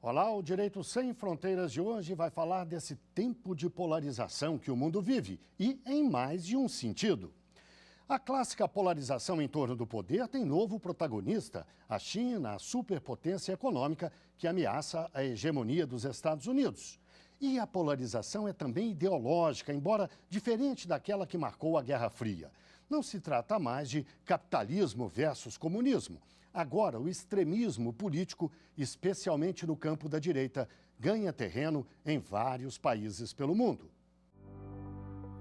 Olá, o Direito Sem Fronteiras de hoje vai falar desse tempo de polarização que o mundo vive e em mais de um sentido. A clássica polarização em torno do poder tem novo protagonista, a China, a superpotência econômica que ameaça a hegemonia dos Estados Unidos. E a polarização é também ideológica, embora diferente daquela que marcou a Guerra Fria. Não se trata mais de capitalismo versus comunismo. Agora, o extremismo político, especialmente no campo da direita, ganha terreno em vários países pelo mundo.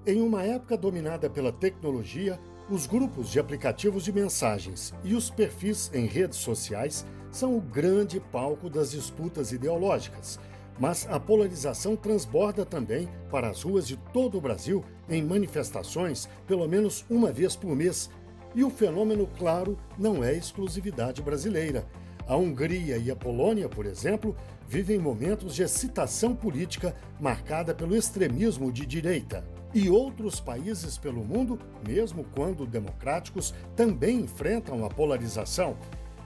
Em uma época dominada pela tecnologia, os grupos de aplicativos de mensagens e os perfis em redes sociais são o grande palco das disputas ideológicas. Mas a polarização transborda também para as ruas de todo o Brasil em manifestações pelo menos uma vez por mês. E o fenômeno, claro, não é exclusividade brasileira. A Hungria e a Polônia, por exemplo, vivem momentos de excitação política marcada pelo extremismo de direita. E outros países pelo mundo, mesmo quando democráticos, também enfrentam a polarização.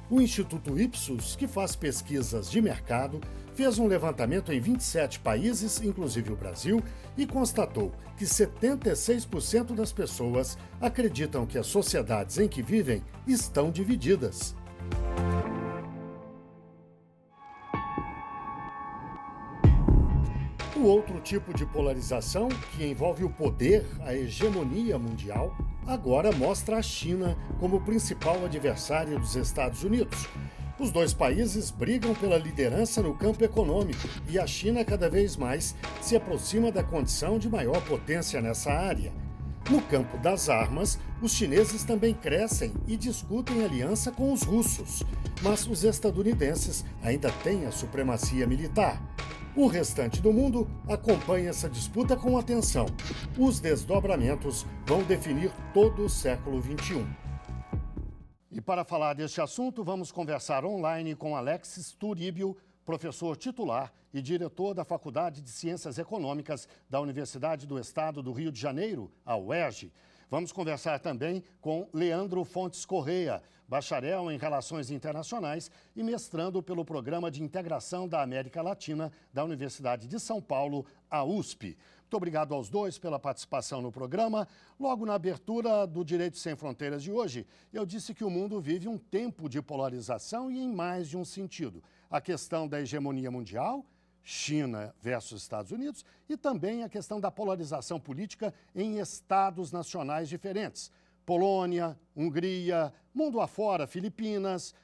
O Instituto Ipsos, que faz pesquisas de mercado, fez um levantamento em 27 países, inclusive o Brasil, e constatou que 76% das pessoas acreditam que as sociedades em que vivem estão divididas. O outro tipo de polarização, que envolve o poder, a hegemonia mundial, agora mostra a China como principal adversária dos Estados Unidos. Os dois países brigam pela liderança no campo econômico e a China cada vez mais se aproxima da condição de maior potência nessa área. No campo das armas, os chineses também crescem e discutem aliança com os russos, mas os estadunidenses ainda têm a supremacia militar. O restante do mundo acompanha essa disputa com atenção. Os desdobramentos vão definir todo o século XXI. E para falar deste assunto, vamos conversar online com Alexis Turíbio, professor titular e diretor da Faculdade de Ciências Econômicas da Universidade do Estado do Rio de Janeiro, a UERJ. Vamos conversar também com Leandro Fontes Correia, bacharel em Relações Internacionais e mestrando pelo Programa de Integração da América Latina da Universidade de São Paulo, a USP. Muito obrigado aos dois pela participação no programa. Logo na abertura do Direito Sem Fronteiras de hoje, eu disse que o mundo vive um tempo de polarização e em mais de um sentido. A questão da hegemonia mundial, China versus Estados Unidos, e também a questão da polarização política em estados nacionais diferentes. Polônia, Hungria, mundo afora, Filipinas.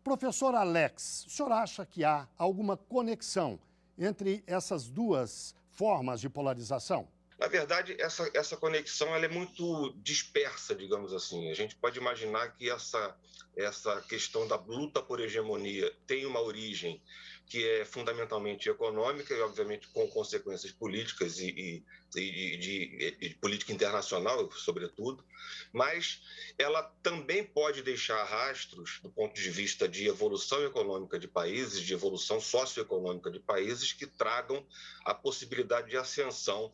Professor Alex, o senhor acha que há alguma conexão entre essas duas formas de polarização? Na verdade, essa conexão ela é muito dispersa, digamos assim. A gente pode imaginar que essa questão da luta por hegemonia tem uma origem que é fundamentalmente econômica e, obviamente, com consequências políticas e de política internacional, sobretudo, mas ela também pode deixar rastros do ponto de vista de evolução econômica de países, de evolução socioeconômica de países que tragam a possibilidade de ascensão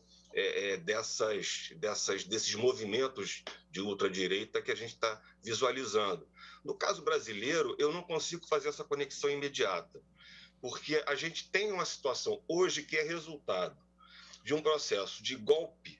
desses movimentos de ultradireita que a gente está visualizando. No caso brasileiro, eu não consigo fazer essa conexão imediata, porque a gente tem uma situação hoje que é resultado de um processo de golpe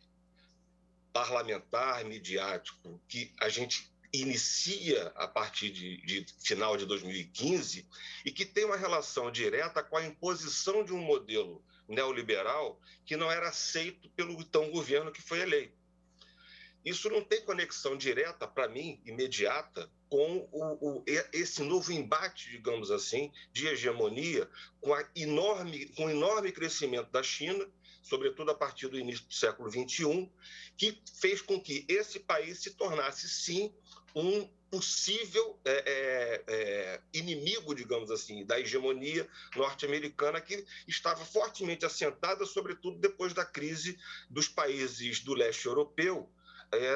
parlamentar, midiático, que a gente inicia a partir de final de 2015 e que tem uma relação direta com a imposição de um modelo neoliberal que não era aceito pelo então governo que foi eleito. Isso não tem conexão direta, para mim, imediata, com esse novo embate, digamos assim, de hegemonia, com o enorme crescimento da China, sobretudo a partir do início do século XXI, que fez com que esse país se tornasse, sim, um possível inimigo, digamos assim, da hegemonia norte-americana, que estava fortemente assentada, sobretudo depois da crise dos países do leste europeu,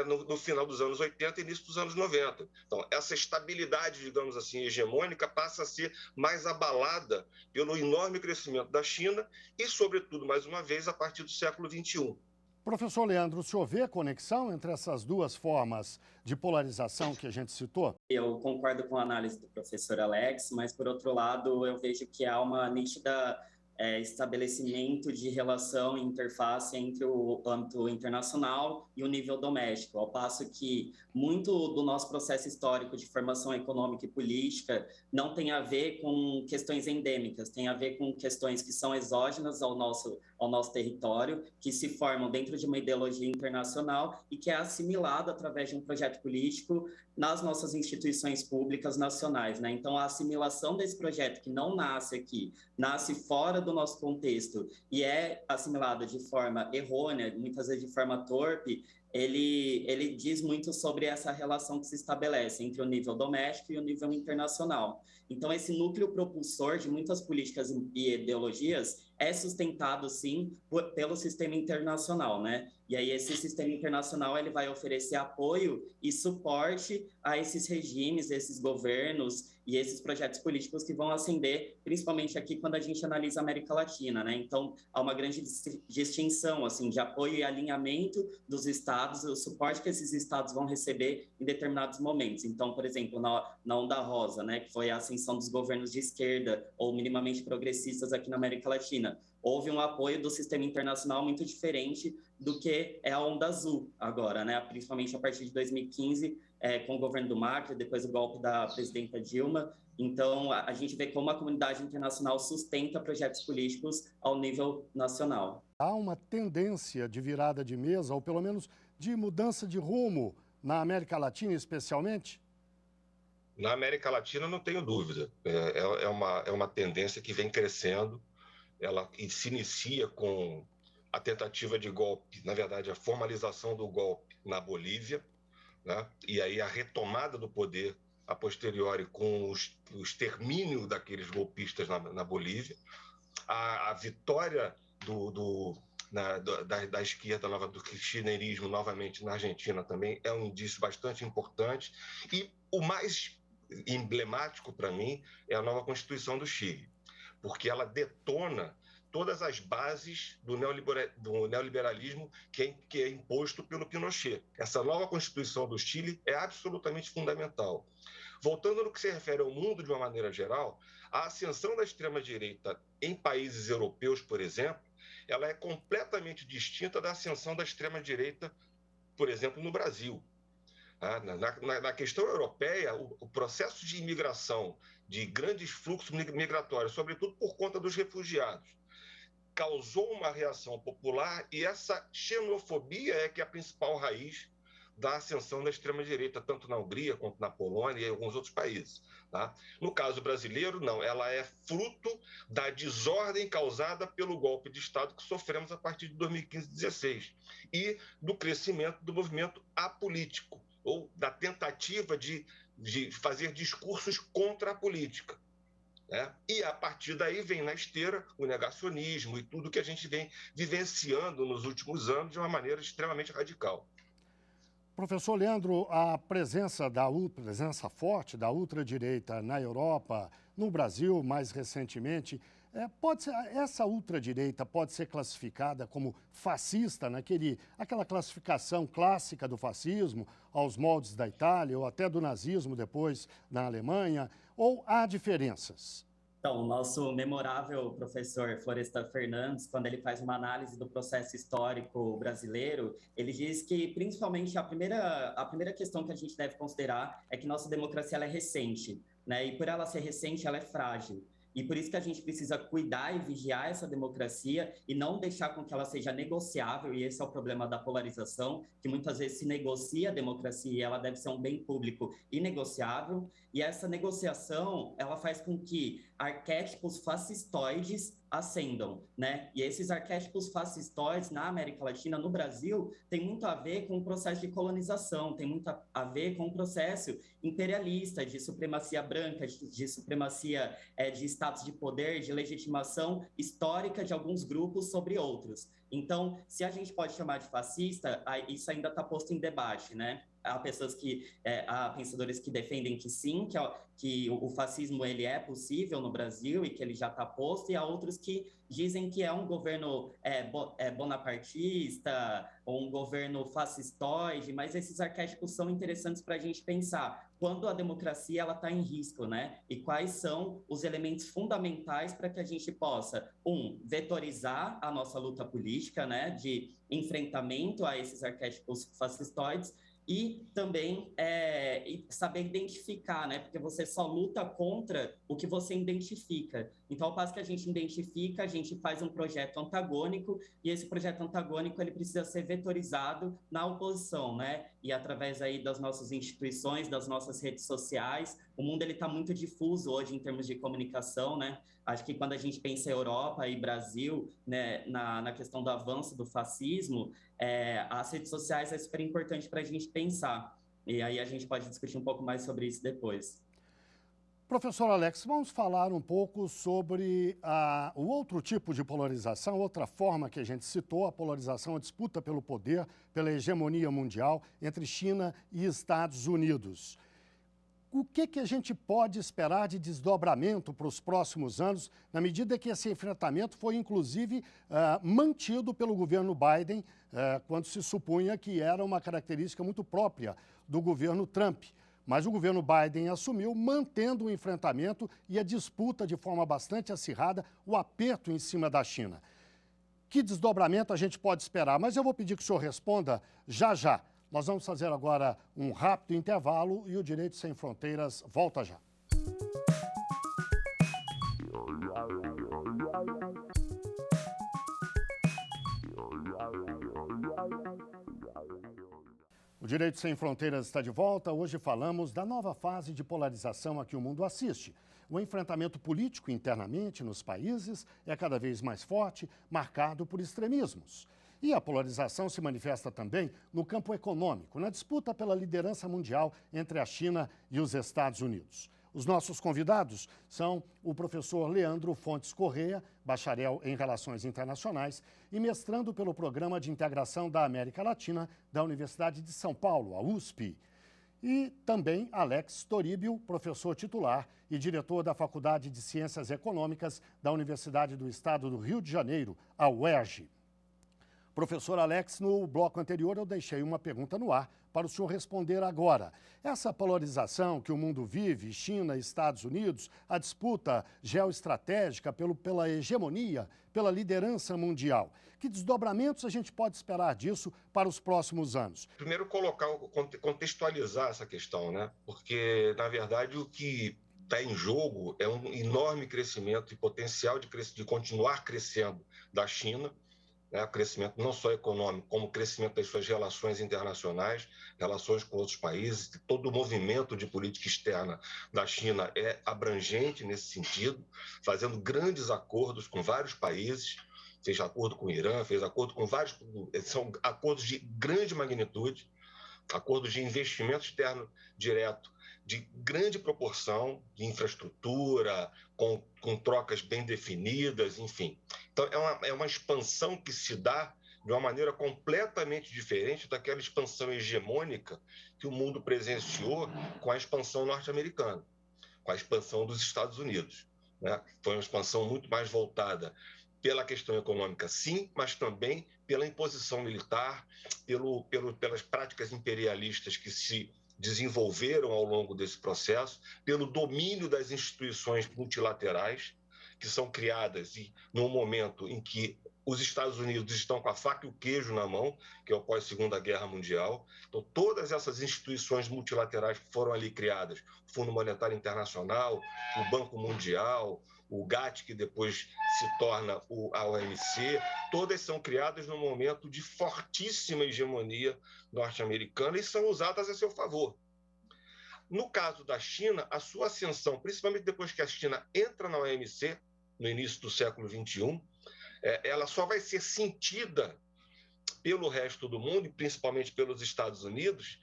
no final dos anos 80 e início dos anos 90. Então, essa estabilidade, digamos assim, hegemônica passa a ser mais abalada pelo enorme crescimento da China e, sobretudo, mais uma vez, a partir do século XXI. Professor Leandro, o senhor vê conexão entre essas duas formas de polarização que a gente citou? Eu concordo com a análise do professor Alex, mas, por outro lado, eu vejo que há uma nítida estabelecimento de relação e interface entre o âmbito internacional e o nível doméstico, ao passo que muito do nosso processo histórico de formação econômica e política não tem a ver com questões endêmicas, tem a ver com questões que são exógenas ao nosso território, que se formam dentro de uma ideologia internacional e que é assimilada através de um projeto político nas nossas instituições públicas nacionais, né? Então, a assimilação desse projeto que não nasce aqui, nasce fora do nosso contexto e é assimilado de forma errônea, muitas vezes de forma torpe, ele diz muito sobre essa relação que se estabelece entre o nível doméstico e o nível internacional. Então, esse núcleo propulsor de muitas políticas e ideologias é sustentado, sim, pelo sistema internacional, né? E aí esse sistema internacional ele vai oferecer apoio e suporte a esses regimes, esses governos e esses projetos políticos que vão ascender, principalmente aqui quando a gente analisa a América Latina, né? Então, há uma grande distinção, assim, de apoio e alinhamento dos estados, o suporte que esses estados vão receber em determinados momentos. Então, por exemplo, na Onda Rosa, né, que foi a ascensão dos governos de esquerda ou minimamente progressistas aqui na América Latina, houve um apoio do sistema internacional muito diferente do que é a Onda Azul agora, né? Principalmente a partir de 2015, com o governo do Macri, depois o golpe da presidenta Dilma. Então, a gente vê como a comunidade internacional sustenta projetos políticos ao nível nacional. Há uma tendência de virada de mesa, ou pelo menos de mudança de rumo na América Latina, especialmente? Na América Latina, não tenho dúvida. É uma tendência que vem crescendo. Ela se inicia com a tentativa de golpe, na verdade, a formalização do golpe na Bolívia, né? E aí a retomada do poder a posteriori com o extermínio daqueles golpistas na Bolívia, a vitória da esquerda do kirchnerismo novamente na Argentina também é um indício bastante importante. E o mais emblemático para mim é a nova Constituição do Chile, porque ela detona todas as bases do neoliberalismo que é imposto pelo Pinochet. Essa nova Constituição do Chile é absolutamente fundamental. Voltando no que se refere ao mundo de uma maneira geral, a ascensão da extrema-direita em países europeus, por exemplo, ela é completamente distinta da ascensão da extrema-direita, por exemplo, no Brasil. Na questão europeia, o processo de imigração, de grandes fluxos migratórios, sobretudo por conta dos refugiados, causou uma reação popular e essa xenofobia é que é a principal raiz da ascensão da extrema-direita, tanto na Hungria quanto na Polônia e em alguns outros países. Tá? No caso brasileiro, não, ela é fruto da desordem causada pelo golpe de Estado que sofremos a partir de 2015 e 2016 e do crescimento do movimento apolítico, ou da tentativa de fazer discursos contra a política. Né? E a partir daí vem na esteira o negacionismo e tudo que a gente vem vivenciando nos últimos anos de uma maneira extremamente radical. Professor Leandro, a presença forte da ultradireita na Europa, no Brasil mais recentemente, essa ultradireita pode ser classificada como fascista, aquela classificação clássica do fascismo, aos moldes da Itália ou até do nazismo depois na Alemanha, ou há diferenças? Então, o nosso memorável professor Florestan Fernandes, quando ele faz uma análise do processo histórico brasileiro, ele diz que, principalmente, a primeira questão que a gente deve considerar é que nossa democracia ela é recente, né? E por ela ser recente, ela é frágil. E por isso que a gente precisa cuidar e vigiar essa democracia e não deixar com que ela seja negociável, e esse é o problema da polarização, que muitas vezes se negocia a democracia e ela deve ser um bem público inegociável, e essa negociação, ela faz com que arquétipos fascistoides ascendam, né? E esses arquétipos fascistoides na América Latina, no Brasil, tem muito a ver com o processo de colonização, tem muito a ver com o processo imperialista, de supremacia branca, de supremacia de status de poder, de legitimação histórica de alguns grupos sobre outros. Então, se a gente pode chamar de fascista, isso ainda está posto em debate, né? há pensadores que defendem que sim, que o fascismo ele é possível no Brasil e que ele já está posto, e há outros que dizem que é um governo bonapartista ou um governo fascistoide, mas esses arquétipos são interessantes para a gente pensar quando a democracia está em risco, né? E quais são os elementos fundamentais para que a gente possa, vetorizar a nossa luta política, né, de enfrentamento a esses arquétipos fascistoides, e também saber identificar, né? Porque você só luta contra o que você identifica. Então, ao passo que a gente identifica, a gente faz um projeto antagônico, e esse projeto antagônico ele precisa ser vetorizado na oposição, né? E através aí das nossas instituições, das nossas redes sociais. O mundo ele está muito difuso hoje em termos de comunicação, né? Acho que quando a gente pensa em Europa e Brasil, né, na questão do avanço do fascismo, as redes sociais é super importante para a gente pensar. E aí a gente pode discutir um pouco mais sobre isso depois. Professor Alex, vamos falar um pouco sobre o outro tipo de polarização, outra forma que a gente citou, a polarização, a disputa pelo poder, pela hegemonia mundial entre China e Estados Unidos. O que a gente pode esperar de desdobramento para os próximos anos, na medida que esse enfrentamento foi, inclusive, mantido pelo governo Biden, quando se supunha que era uma característica muito própria do governo Trump. Mas o governo Biden assumiu, mantendo o enfrentamento e a disputa de forma bastante acirrada, o aperto em cima da China. Que desdobramento a gente pode esperar? Mas eu vou pedir que o senhor responda já já. Nós vamos fazer agora um rápido intervalo e o Direito Sem Fronteiras volta já. O Direito Sem Fronteiras está de volta. Hoje falamos da nova fase de polarização a que o mundo assiste. O enfrentamento político internamente nos países é cada vez mais forte, marcado por extremismos. E a polarização se manifesta também no campo econômico, na disputa pela liderança mundial entre a China e os Estados Unidos. Os nossos convidados são o professor Leandro Fontes Correia, bacharel em Relações Internacionais e mestrando pelo Programa de Integração da América Latina da Universidade de São Paulo, a USP. E também Alex Toribio, professor titular e diretor da Faculdade de Ciências Econômicas da Universidade do Estado do Rio de Janeiro, a UERJ. Professor Alex, no bloco anterior eu deixei uma pergunta no ar para o senhor responder agora. Essa polarização que o mundo vive, China e Estados Unidos, a disputa geoestratégica pela hegemonia, pela liderança mundial, que desdobramentos a gente pode esperar disso para os próximos anos? Primeiro, contextualizar essa questão, né? Porque, na verdade, o que está em jogo é um enorme crescimento e potencial de continuar crescendo da China, né, crescimento não só econômico, como crescimento das suas relações internacionais, relações com outros países. Todo o movimento de política externa da China é abrangente nesse sentido, fazendo grandes acordos com vários países, fez acordo com o Irã, fez acordo com vários, são acordos de grande magnitude, acordos de investimento externo direto de grande proporção, de infraestrutura, com trocas bem definidas, enfim. Então, é uma expansão que se dá de uma maneira completamente diferente daquela expansão hegemônica que o mundo presenciou com a expansão norte-americana, com a expansão dos Estados Unidos, né? Foi uma expansão muito mais voltada pela questão econômica, sim, mas também pela imposição militar, pelas práticas imperialistas que se desenvolveram ao longo desse processo, pelo domínio das instituições multilaterais que são criadas e no momento em que os Estados Unidos estão com a faca e o queijo na mão, que é o pós-Segunda Guerra Mundial. Então, todas essas instituições multilaterais que foram ali criadas, o Fundo Monetário Internacional, o Banco Mundial, o GATT, que depois se torna a OMC, todas são criadas num momento de fortíssima hegemonia norte-americana e são usadas a seu favor. No caso da China, a sua ascensão, principalmente depois que a China entra na OMC, no início do século XXI, ela só vai ser sentida pelo resto do mundo, e principalmente pelos Estados Unidos,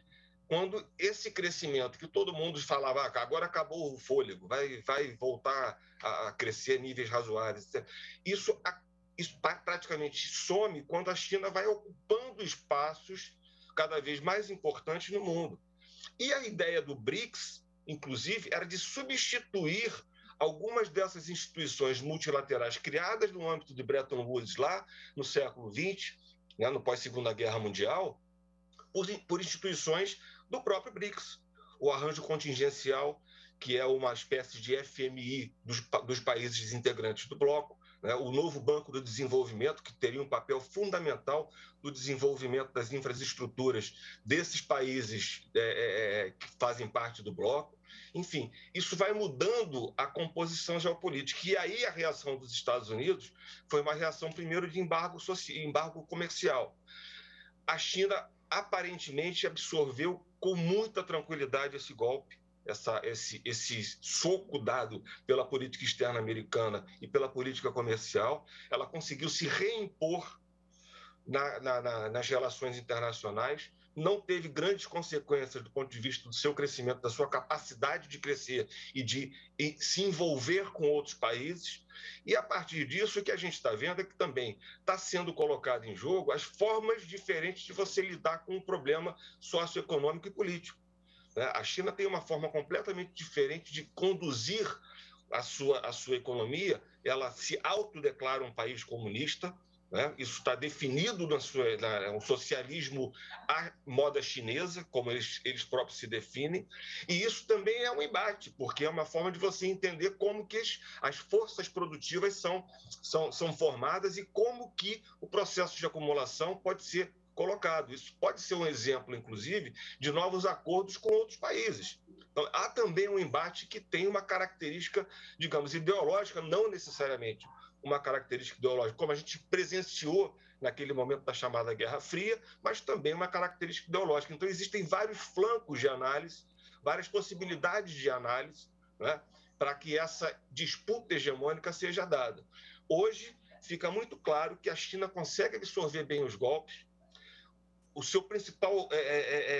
quando esse crescimento que todo mundo falava, agora acabou o fôlego, vai voltar a crescer a níveis razoáveis, isso praticamente some quando a China vai ocupando espaços cada vez mais importantes no mundo. E a ideia do BRICS, inclusive, era de substituir algumas dessas instituições multilaterais criadas no âmbito de Bretton Woods lá no século XX, né, no pós-Segunda Guerra Mundial, por instituições do próprio BRICS. O arranjo contingencial, que é uma espécie de FMI dos países integrantes do bloco, né? O novo Banco do Desenvolvimento, que teria um papel fundamental no desenvolvimento das infraestruturas desses países que fazem parte do bloco. Enfim, isso vai mudando a composição geopolítica. E aí a reação dos Estados Unidos foi uma reação, primeiro, de embargo comercial. A China aparentemente absorveu com muita tranquilidade esse golpe, esse soco dado pela política externa americana e pela política comercial. Ela conseguiu se reimpor nas relações internacionais, não teve grandes consequências do ponto de vista do seu crescimento, da sua capacidade de crescer e de se envolver com outros países. E a partir disso, o que a gente está vendo é que também está sendo colocado em jogo as formas diferentes de você lidar com um problema socioeconômico e político. A China tem uma forma completamente diferente de conduzir a sua economia. Ela se autodeclara um país comunista, né? Isso está definido no socialismo à moda chinesa, como eles próprios se definem. E isso também é um embate, porque é uma forma de você entender como que as forças produtivas são formadas e como que o processo de acumulação pode ser colocado. Isso pode ser um exemplo, inclusive, de novos acordos com outros países. Então, há também um embate que tem uma característica, digamos, ideológica, não necessariamente uma característica ideológica, como a gente presenciou naquele momento da chamada Guerra Fria, mas também uma característica ideológica. Então, existem vários flancos de análise, várias possibilidades de análise, né, para que essa disputa hegemônica seja dada. Hoje, fica muito claro que a China consegue absorver bem os golpes. O seu principal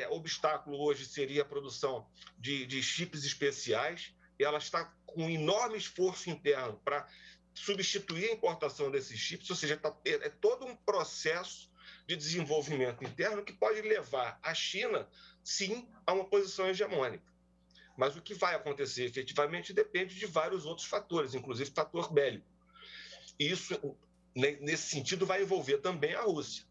obstáculo hoje seria a produção de chips especiais, e ela está com um enorme esforço interno para substituir a importação desses chips, ou seja, é todo um processo de desenvolvimento interno que pode levar a China, sim, a uma posição hegemônica. Mas o que vai acontecer efetivamente depende de vários outros fatores, inclusive fator bélico. E isso, nesse sentido, vai envolver também a Rússia.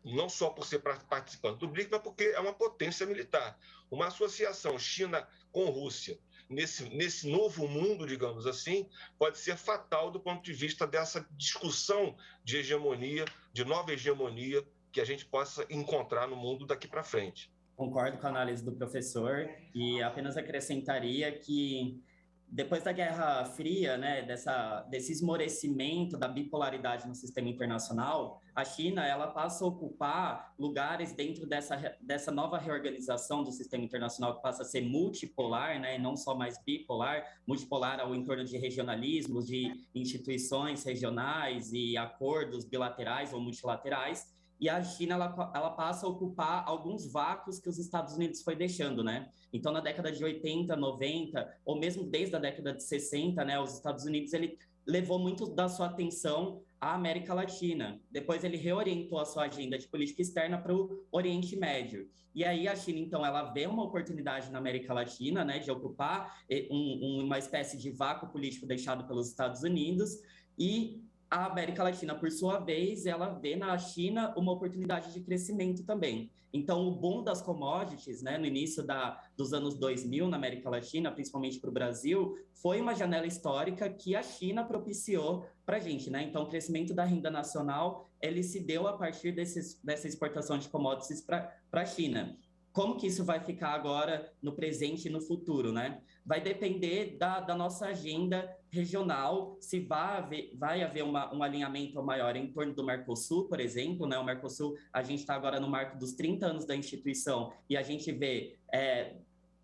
Não só por ser participante do BRICS, mas porque é uma potência militar. Uma associação China com Rússia nesse novo mundo, digamos assim, pode ser fatal do ponto de vista dessa discussão de hegemonia, de nova hegemonia que a gente possa encontrar no mundo daqui para frente. Concordo com a análise do professor e apenas acrescentaria que depois da Guerra Fria, né, desse esmorecimento da bipolaridade no sistema internacional, a China ela passa a ocupar lugares dentro dessa nova reorganização do sistema internacional, que passa a ser multipolar, né, e não só mais bipolar, multipolar ao entorno de regionalismos, de instituições regionais e acordos bilaterais ou multilaterais. E a China ela passa a ocupar alguns vácuos que os Estados Unidos foi deixando, né? Então, na década de 80, 90, ou mesmo desde a década de 60, né, os Estados Unidos ele levou muito da sua atenção à América Latina. Depois ele reorientou a sua agenda de política externa para o Oriente Médio. E aí a China, então, ela vê uma oportunidade na América Latina, né, de ocupar uma espécie de vácuo político deixado pelos Estados Unidos, e a América Latina, por sua vez, ela vê na China uma oportunidade de crescimento também. Então, o boom das commodities, né, no início dos anos 2000 na América Latina, principalmente para o Brasil, foi uma janela histórica que a China propiciou para a gente, né? Então, o crescimento da renda nacional, ele se deu a partir dessa exportação de commodities para a China. Como que isso vai ficar agora no presente e no futuro, né? Vai depender da nossa agenda regional, se vai haver um alinhamento maior em torno do Mercosul, por exemplo, né? O Mercosul, a gente está agora no marco dos 30 anos da instituição e a gente vê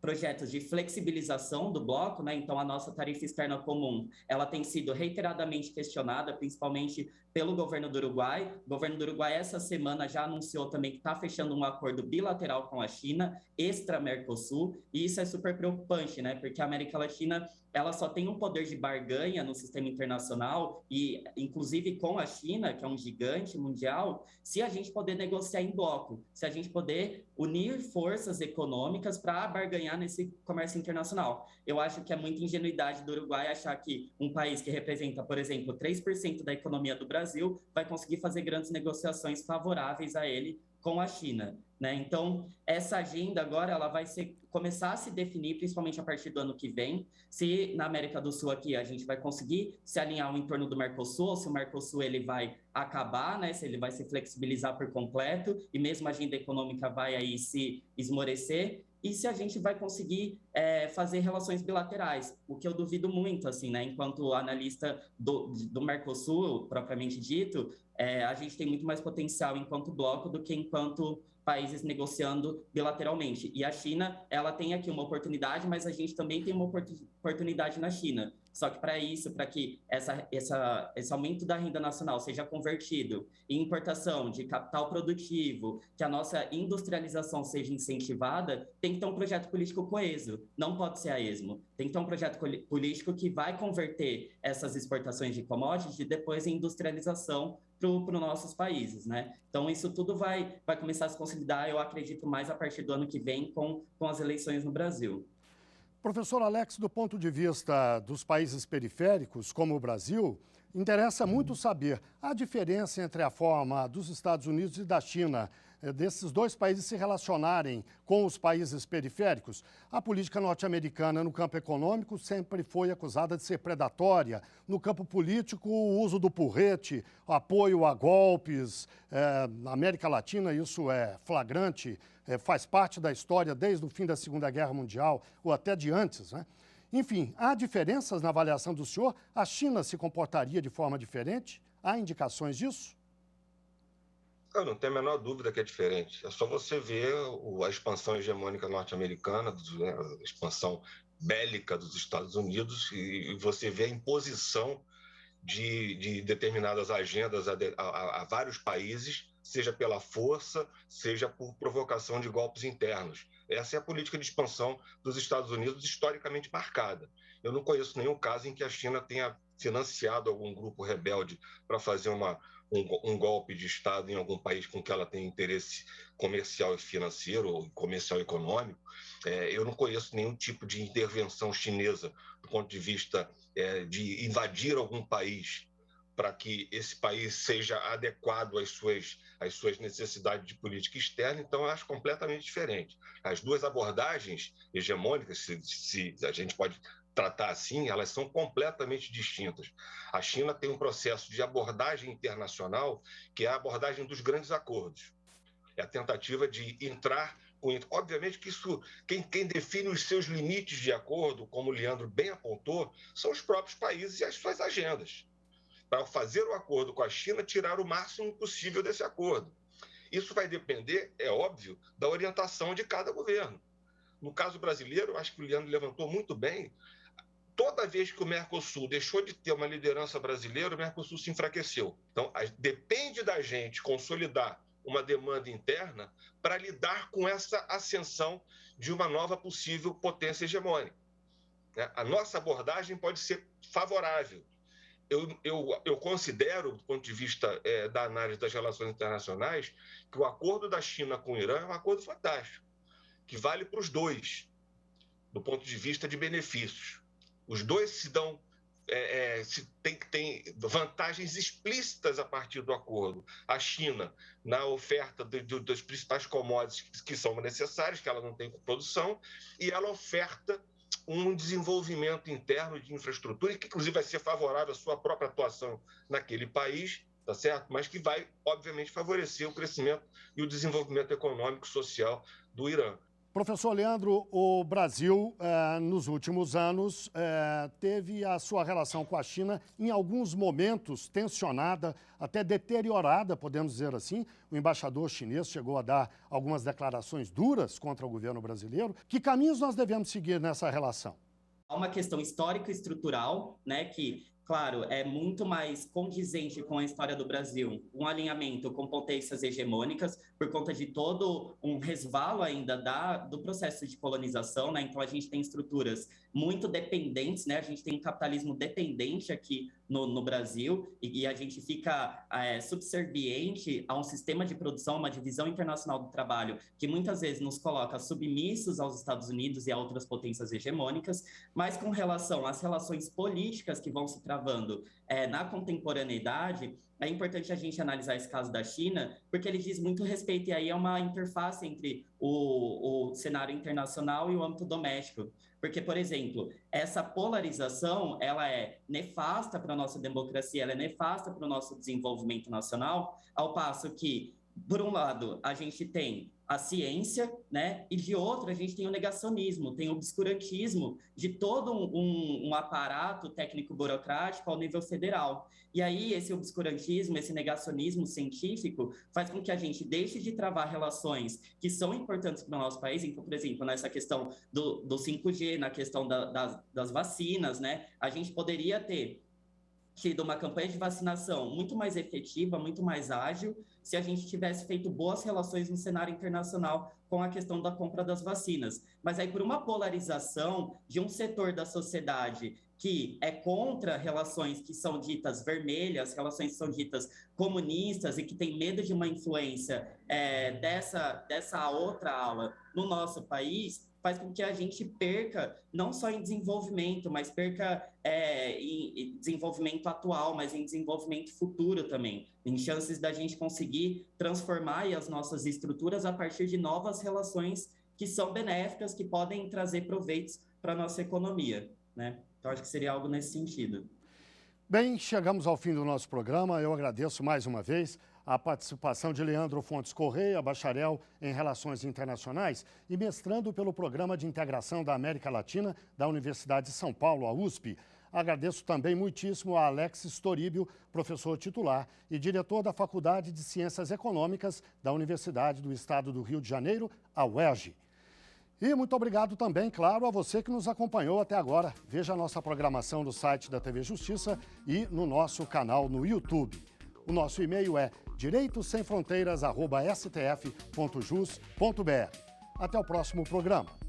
projetos de flexibilização do bloco, né? Então, a nossa tarifa externa comum, ela tem sido reiteradamente questionada, principalmente pelo governo do Uruguai. O governo do Uruguai, essa semana, já anunciou também que está fechando um acordo bilateral com a China, extra-Mercosul, e isso é super preocupante, né? Porque a América Latina ela só tem um poder de barganha no sistema internacional e, inclusive, com a China, que é um gigante mundial, se a gente poder negociar em bloco, se a gente poder unir forças econômicas para barganhar nesse comércio internacional. Eu acho que é muita ingenuidade do Uruguai achar que um país que representa, por exemplo, 3% da economia do Brasil vai conseguir fazer grandes negociações favoráveis a ele com a China, né? Então, essa agenda agora ela vai começar a se definir, principalmente a partir do ano que vem, se na América do Sul aqui a gente vai conseguir se alinhar em torno do Mercosul, ou se o Mercosul ele vai acabar, né? Se ele vai se flexibilizar por completo e mesmo a agenda econômica vai aí se esmorecer, e se a gente vai conseguir fazer relações bilaterais, o que eu duvido muito, assim, né? Enquanto analista do Mercosul, propriamente dito, a gente tem muito mais potencial enquanto bloco do que enquanto países negociando bilateralmente. E a China, ela tem aqui uma oportunidade, mas a gente também tem uma oportunidade na China. Só que para isso, para que esse aumento da renda nacional seja convertido em importação de capital produtivo, que a nossa industrialização seja incentivada, tem que ter um projeto político coeso, não pode ser a esmo. Tem que ter um projeto político que vai converter essas exportações de commodities e depois em industrialização para os nossos países, né? Então, isso tudo vai começar a se consolidar, eu acredito, mais a partir do ano que vem com as eleições no Brasil. Professor Alex, do ponto de vista dos países periféricos, como o Brasil, interessa muito saber a diferença entre a forma dos Estados Unidos e da China, desses dois países se relacionarem com os países periféricos. A política norte-americana no campo econômico sempre foi acusada de ser predatória. No campo político, o uso do porrete, apoio a golpes. Na América Latina, isso é flagrante, faz parte da história desde o fim da Segunda Guerra Mundial, ou até de antes, né? Enfim, há diferenças na avaliação do senhor? A China se comportaria de forma diferente? Há indicações disso? Eu não tenho a menor dúvida que é diferente. É só você ver a expansão hegemônica norte-americana, a expansão bélica dos Estados Unidos, e você vê a imposição de determinadas agendas a vários países, seja pela força, seja por provocação de golpes internos. Essa é a política de expansão dos Estados Unidos historicamente marcada. Eu não conheço nenhum caso em que a China tenha financiado algum grupo rebelde para fazer um golpe de Estado em algum país com que ela tem interesse comercial e financeiro, ou comercial e econômico. Eu não conheço nenhum tipo de intervenção chinesa do ponto de vista de invadir algum país para que esse país seja adequado às suas necessidades de política externa. Então, eu acho completamente diferente. As duas abordagens hegemônicas, se a gente pode tratar assim, elas são completamente distintas. A China tem um processo de abordagem internacional que é a abordagem dos grandes acordos. É a tentativa de entrar com... Obviamente que isso, quem define os seus limites de acordo, como o Leandro bem apontou, são os próprios países e as suas agendas. Para fazer o acordo com a China, tirar o máximo possível desse acordo. Isso vai depender, é óbvio, da orientação de cada governo. No caso brasileiro, acho que o Leandro levantou muito bem, toda vez que o Mercosul deixou de ter uma liderança brasileira, o Mercosul se enfraqueceu. Então, depende da gente consolidar uma demanda interna para lidar com essa ascensão de uma nova possível potência hegemônica. A nossa abordagem pode ser favorável. Eu considero, do ponto de vista da análise das relações internacionais, que o acordo da China com o Irã é um acordo fantástico, que vale para os dois, do ponto de vista de benefícios. Os dois se dão, tem vantagens explícitas a partir do acordo. A China, na oferta das principais commodities que são necessárias, que ela não tem produção, e ela oferta um desenvolvimento interno de infraestrutura, que inclusive vai ser favorável à sua própria atuação naquele país, tá certo? Mas que vai, obviamente, favorecer o crescimento e o desenvolvimento econômico e social do Irã. Professor Leandro, o Brasil, nos últimos anos, teve a sua relação com a China, em alguns momentos, tensionada, até deteriorada, podemos dizer assim. O embaixador chinês chegou a dar algumas declarações duras contra o governo brasileiro. Que caminhos nós devemos seguir nessa relação? Há uma questão histórica e estrutural, né, que claro, é muito mais condizente com a história do Brasil, um alinhamento com potências hegemônicas, por conta de todo um resvalo ainda do processo de colonização, né? Então, a gente tem estruturas muito dependentes, né? A gente tem um capitalismo dependente aqui no Brasil, e a gente fica subserviente a um sistema de produção, uma divisão internacional do trabalho, que muitas vezes nos coloca submissos aos Estados Unidos e a outras potências hegemônicas, mas com relação às relações políticas que vão se travando na contemporaneidade, é importante a gente analisar esse caso da China, porque ele diz muito respeito, e aí é uma interface entre o cenário internacional e o âmbito doméstico. Porque, por exemplo, essa polarização, ela é nefasta para a nossa democracia, ela é nefasta para o nosso desenvolvimento nacional, ao passo que, por um lado, a gente tem a ciência, né? E de outro, a gente tem o negacionismo, tem o obscurantismo de todo um aparato técnico-burocrático ao nível federal. E aí, esse obscurantismo, esse negacionismo científico faz com que a gente deixe de travar relações que são importantes para o nosso país. Então, por exemplo, nessa questão do 5G, na questão das vacinas, né? A gente poderia ter tido uma campanha de vacinação muito mais efetiva, muito mais ágil, se a gente tivesse feito boas relações no cenário internacional com a questão da compra das vacinas. Mas aí, por uma polarização de um setor da sociedade que é contra relações que são ditas vermelhas, relações que são ditas comunistas e que tem medo de uma influência dessa outra ala no nosso país, faz com que a gente perca, não só em desenvolvimento, mas perca em desenvolvimento atual, mas em desenvolvimento futuro também, em chances da gente conseguir transformar aí as nossas estruturas a partir de novas relações que são benéficas, que podem trazer proveitos para a nossa economia, né? Então, acho que seria algo nesse sentido. Bem, chegamos ao fim do nosso programa. Eu agradeço mais uma vez a participação de Leandro Fontes Correia, bacharel em Relações Internacionais e mestrando pelo Programa de Integração da América Latina da Universidade de São Paulo, a USP. Agradeço também muitíssimo a Alexis Toribio, professor titular e diretor da Faculdade de Ciências Econômicas da Universidade do Estado do Rio de Janeiro, a UERJ. E muito obrigado também, claro, a você que nos acompanhou até agora. Veja a nossa programação no site da TV Justiça e no nosso canal no YouTube. O nosso e-mail é direitosemfronteiras@stf.jus.br. Até o próximo programa.